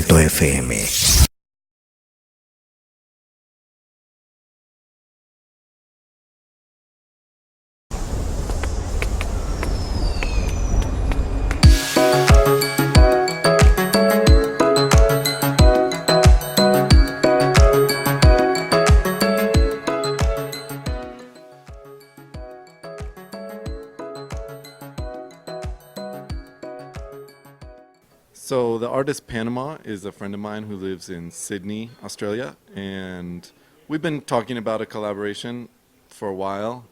Cacao.fm. So the artist Panama is a friend of mine who lives in Sydney, Australia, and we've been talking about a collaboration for a while.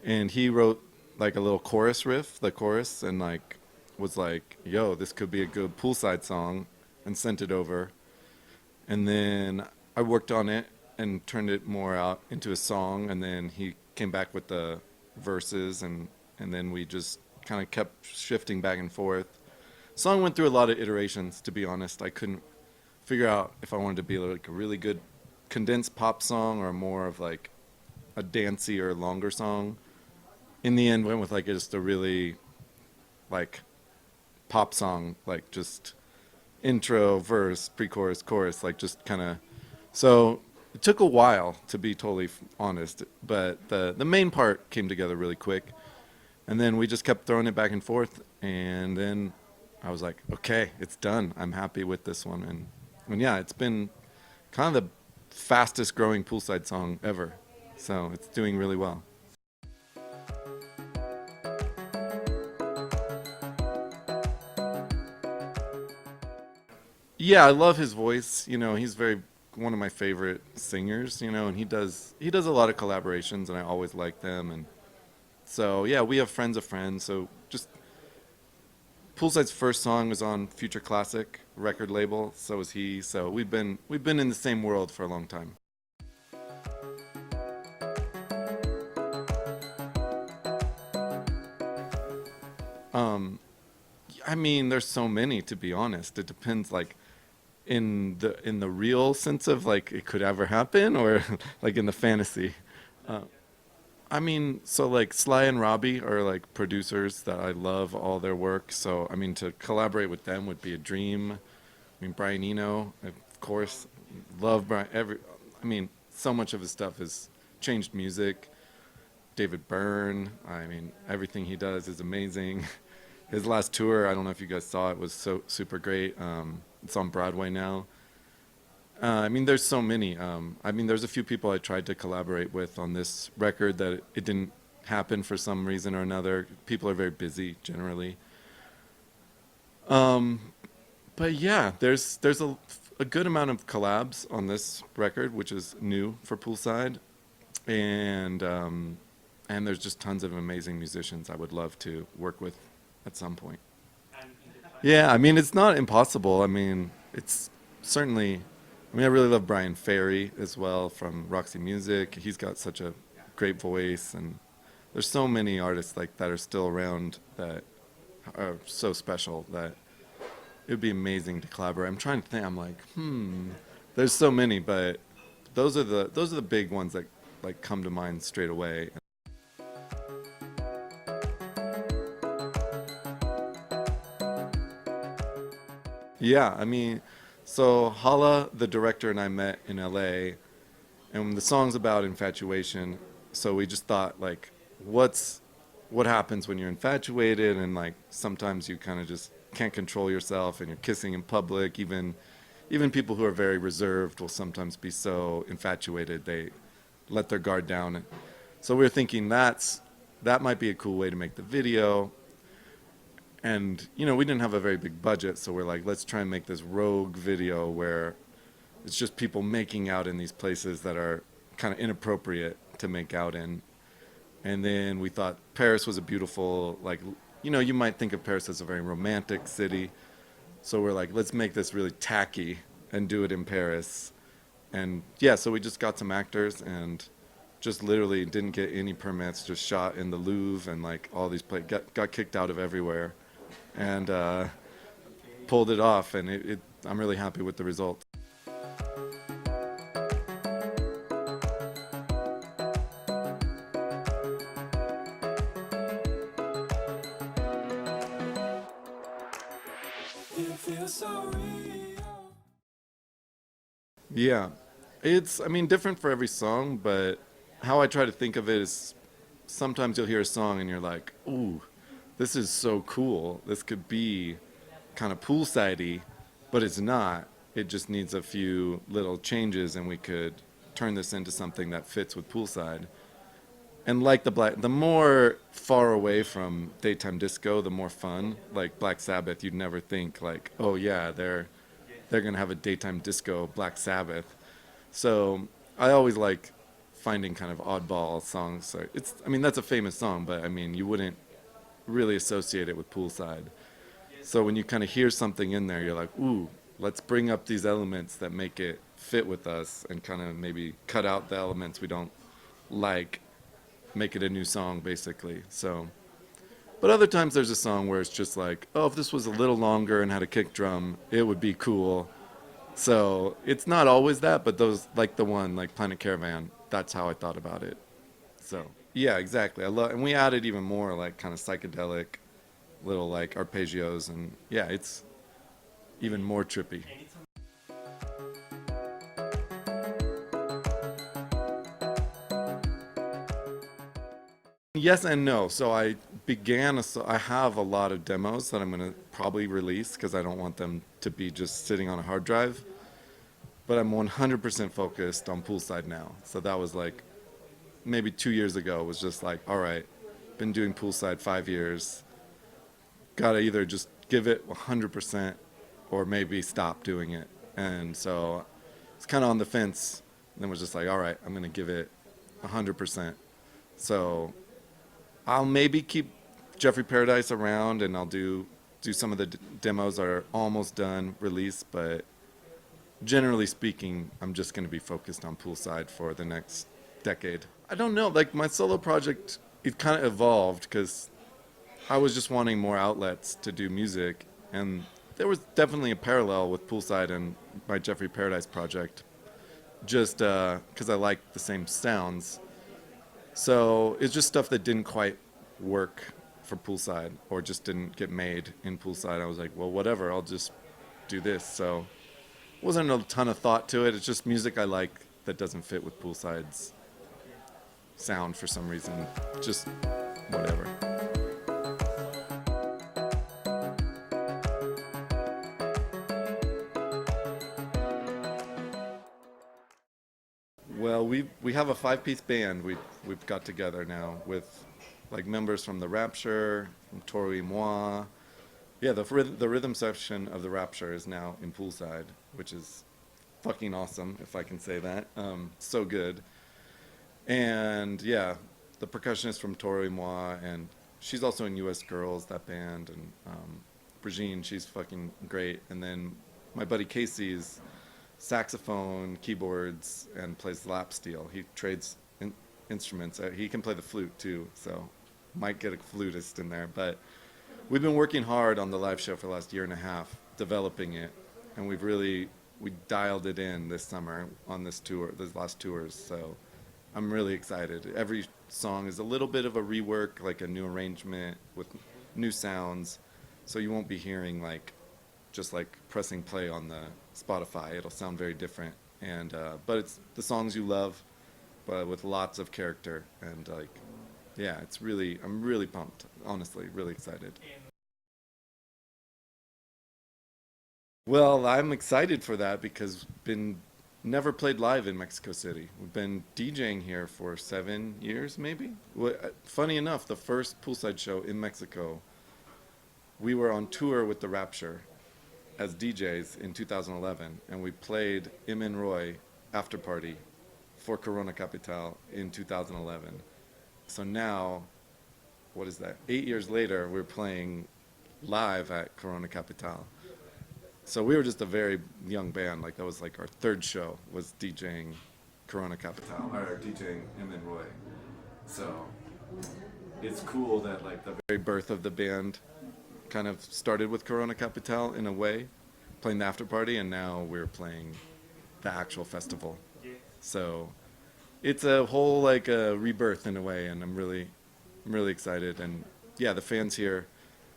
And he wrote like a little chorus riff, the chorus, and like was like, "Yo, this could be a good poolside song," and sent it over. And then I worked on it and turned it more out into a song. And then he came back with the verses, and then we just kind of kept shifting back and forth. Song went through a lot of iterations, to be honest. I couldn't figure out if I wanted to be like a really good condensed pop song or more of like a dancey or longer song. In the end, went with like just a really like pop song, like just intro, verse, pre-chorus, chorus, like just kind of. So it took a while, to be totally honest, but the main part came together really quick, and then we just kept throwing it back and forth, and then I was like, okay, it's done. I'm happy with this one, and yeah, it's been kind of the fastest growing poolside song ever, so it's doing really well. Yeah, I love his voice. You know, he's very one of my favorite singers. You know, and he does a lot of collaborations, and I always like them. And so yeah, we have friends of friends. So just Poolside's first song was on Future Classic record label. So was he. So we've been in the same world for a long time. Um, I mean, there's so many, to be honest. It depends, like in the real sense of like it could ever happen, or like in the fantasy. Uh, I mean, so like Sly and Robbie are like producers that I love all their work. So I mean, to collaborate with them would be a dream. I mean, Brian Eno, of course, love Brian. I mean, so much of his stuff has changed music. David Byrne, I mean, everything he does is amazing. His last tour, I don't know if you guys saw it, was so super great. It's on Broadway now. I mean, there's so many. I mean, there's a few people I tried to collaborate with on this record that it didn't happen for some reason or another. People are very busy generally. Um, but yeah, there's a good amount of collabs on this record, which is new for Poolside, and there's just tons of amazing musicians I would love to work with at some point. Yeah, I mean, it's not impossible. I mean, it's certainly. I mean, I really love Brian Ferry as well from Roxy Music. He's got such a great voice, and there's so many artists like that are still around that are so special that it would be amazing to collaborate. I'm trying to think. I'm like, there's so many, but those are the big ones that like come to mind straight away. Yeah, I mean, so Hala, the director, and I met in LA, and the song's about infatuation. So we just thought, like, what happens when you're infatuated, and like sometimes you kind of just can't control yourself, and you're kissing in public. Even people who are very reserved will sometimes be so infatuated they let their guard down. So we were thinking that might be a cool way to make the video. And we didn't have a very big budget, so we're like, let's try and make this rogue video where it's just people making out in these places that are kind of inappropriate to make out in. And then we thought Paris was a beautiful, like, you might think of Paris as a very romantic city. So we're like, let's make this really tacky and do it in Paris. And yeah, so we just got some actors and just literally didn't get any permits, just shot in the Louvre, and like all these places got kicked out of everywhere, and pulled it off. And I'm really happy with the result. It feels so real. Yeah, it's, I mean, different for every song, but how I try to think of it is sometimes you'll hear a song and you're like, ooh, this is so cool. This could be kind of poolside-y, but it's not. It just needs a few little changes and we could turn this into something that fits with poolside. And like the more far away from daytime disco, the more fun. Like Black Sabbath, you'd never think like, oh yeah, they're gonna have a daytime disco Black Sabbath. So I always like finding kind of oddball songs. So it's, I mean, that's a famous song, but I mean, you wouldn't really associate it with poolside. So when you kind of hear something in there, you're like, ooh, let's bring up these elements that make it fit with us and kind of maybe cut out the elements we don't like, make it a new song basically. So, but other times there's a song where it's just like, oh, if this was a little longer and had a kick drum, it would be cool. So it's not always that, but those, like the one, like Planet Caravan, that's how I thought about it. So yeah, exactly. I love, and we added even more like kind of psychedelic little like arpeggios, and yeah, it's even more trippy. Yes and no. So I began I have a lot of demos that I'm going to probably release because I don't want them to be just sitting on a hard drive. But I'm 100% focused on Poolside now. So that was like maybe 2 years ago. It was just like, all right, been doing Poolside 5 years. Gotta either just give it 100% or maybe stop doing it. And so it's kind of on the fence. And then was just like, all right, I'm gonna give it 100%. So I'll maybe keep Jeffrey Paradise around, and I'll do some of the demos that are almost done, release. But generally speaking, I'm just going to be focused on Poolside for the next decade. I don't know. Like my solo project, it kind of evolved because I was just wanting more outlets to do music, and there was definitely a parallel with Poolside and my Jeffrey Paradise project, just because I like the same sounds. So it's just stuff that didn't quite work for Poolside or just didn't get made in Poolside. I was like, well, whatever, I'll just do this. So it wasn't a ton of thought to it. It's just music I like that doesn't fit with Poolside's sound for some reason. Just whatever. Well, we have a five-piece band we've got together now with like members from the Rapture, from Tori Moi. Yeah, the rhythm section of the Rapture is now in Poolside, which is fucking awesome, if I can say that. So good. And yeah, the percussionist from Tori Moi, and she's also in U.S. Girls, that band, and Brigitte, she's fucking great. And then my buddy Casey's saxophone, keyboards, and plays lap steel. He trades instruments. He can play the flute too, so might get a flutist in there. But we've been working hard on the live show for the last year and a half, developing it, and we dialed it in this summer on this tour, these last tours. So I'm really excited. Every song is a little bit of a rework, like a new arrangement with new sounds. So you won't be hearing like just like pressing play on the Spotify. It'll sound very different, and but it's the songs you love, but with lots of character, and like, yeah, I'm really pumped, honestly, really excited. Well, I'm excited for that because been never played live in Mexico City. We've been DJing here for 7 years, maybe. Well, funny enough, the first Poolside show in Mexico, we were on tour with the Rapture as DJs in 2011, and we played Im and Roy after party for Corona Capital in 2011. So now, what is that? 8 years later, we're playing live at Corona Capital. So we were just a very young band. Like that was like our third show was DJing Corona Capital, or DJing Im and Roy. So it's cool that like the very birth of the band kind of started with Corona Capital in a way, playing the after party, and now we're playing the actual festival. So it's a whole like a rebirth in a way, and I'm really excited. And yeah, the fans here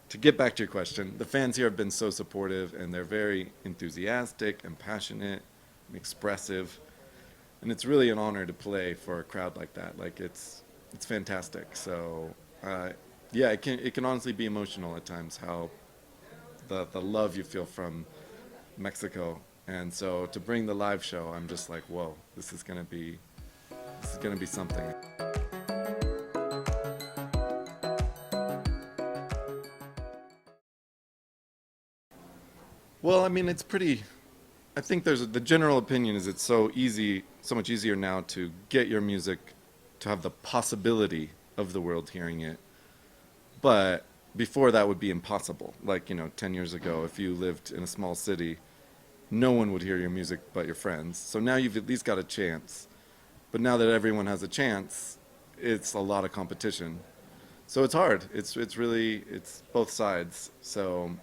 to get back to your question, the fans here have been so supportive, and they're very enthusiastic and passionate and expressive. And it's really an honor to play for a crowd like that. Like it's fantastic. So yeah, it can honestly be emotional at times how the love you feel from Mexico. And so to bring the live show, I'm just like, whoa, this is gonna be something. Well, I mean, it's pretty. I think the general opinion is it's so easy, so much easier now to get your music to have the possibility of the world hearing it. But before that would be impossible. Like, 10 years ago, if you lived in a small city, no one would hear your music but your friends. So now you've at least got a chance. But now that everyone has a chance, it's a lot of competition. So it's hard. It's really it's both sides. So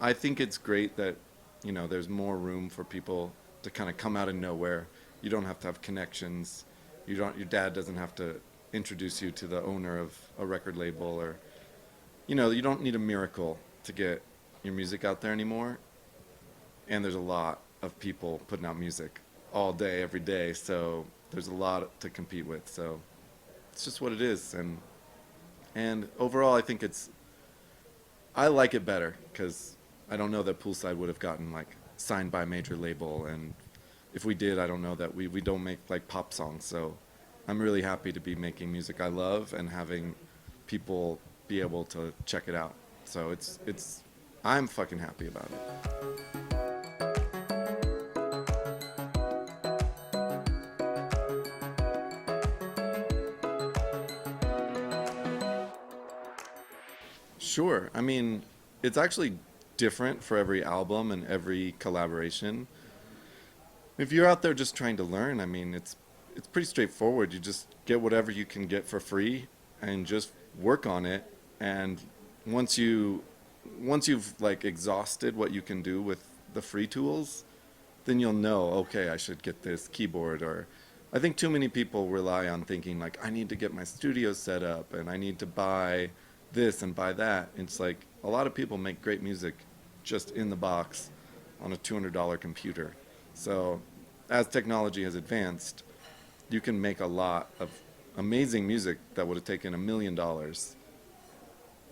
I think it's great that, there's more room for people to kind of come out of nowhere. You don't have to have connections. Your dad doesn't have to introduce you to the owner of a record label, or, you don't need a miracle to get your music out there anymore. And there's a lot of people putting out music all day, every day. So there's a lot to compete with. So it's just what it is. And overall, I think I like it better because I don't know that Poolside would have gotten like signed by a major label, and if we did, I don't know that we don't make like pop songs. So I'm really happy to be making music I love and having people be able to check it out. So I'm fucking happy about it. Sure. I mean, it's actually different for every album and every collaboration. If you're out there just trying to learn, I mean, it's pretty straightforward. You just get whatever you can get for free and just work on it. And once you've like exhausted what you can do with the free tools, then you'll know, okay, I should get this keyboard. Or I think too many people rely on thinking like, I need to get my studio set up and I need to buy this and buy that. It's like a lot of people make great music just in the box on a $200 computer. So as technology has advanced, you can make a lot of amazing music that would have taken $1 million.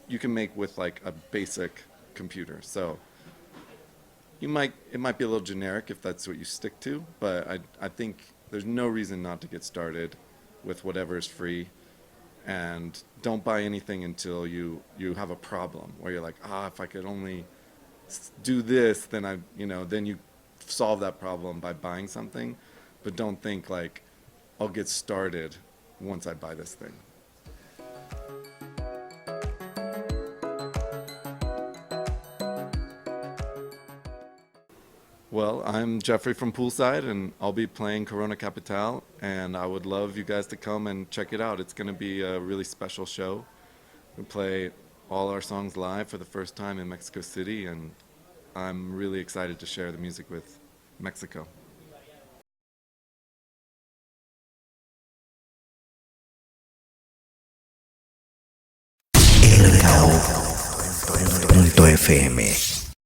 You can make with like a basic computer. So it might be a little generic if that's what you stick to, but I think there's no reason not to get started with whatever is free. And don't buy anything until you have a problem where you're like, if I could only do this, then then you solve that problem by buying something. But don't think like, I'll get started once I buy this thing. Well, I'm Jeffrey from Poolside, and I'll be playing Corona Capital, and I would love you guys to come and check it out. It's going to be a really special show. We play all our songs live for the first time in Mexico City, and I'm really excited to share the music with Mexico. FM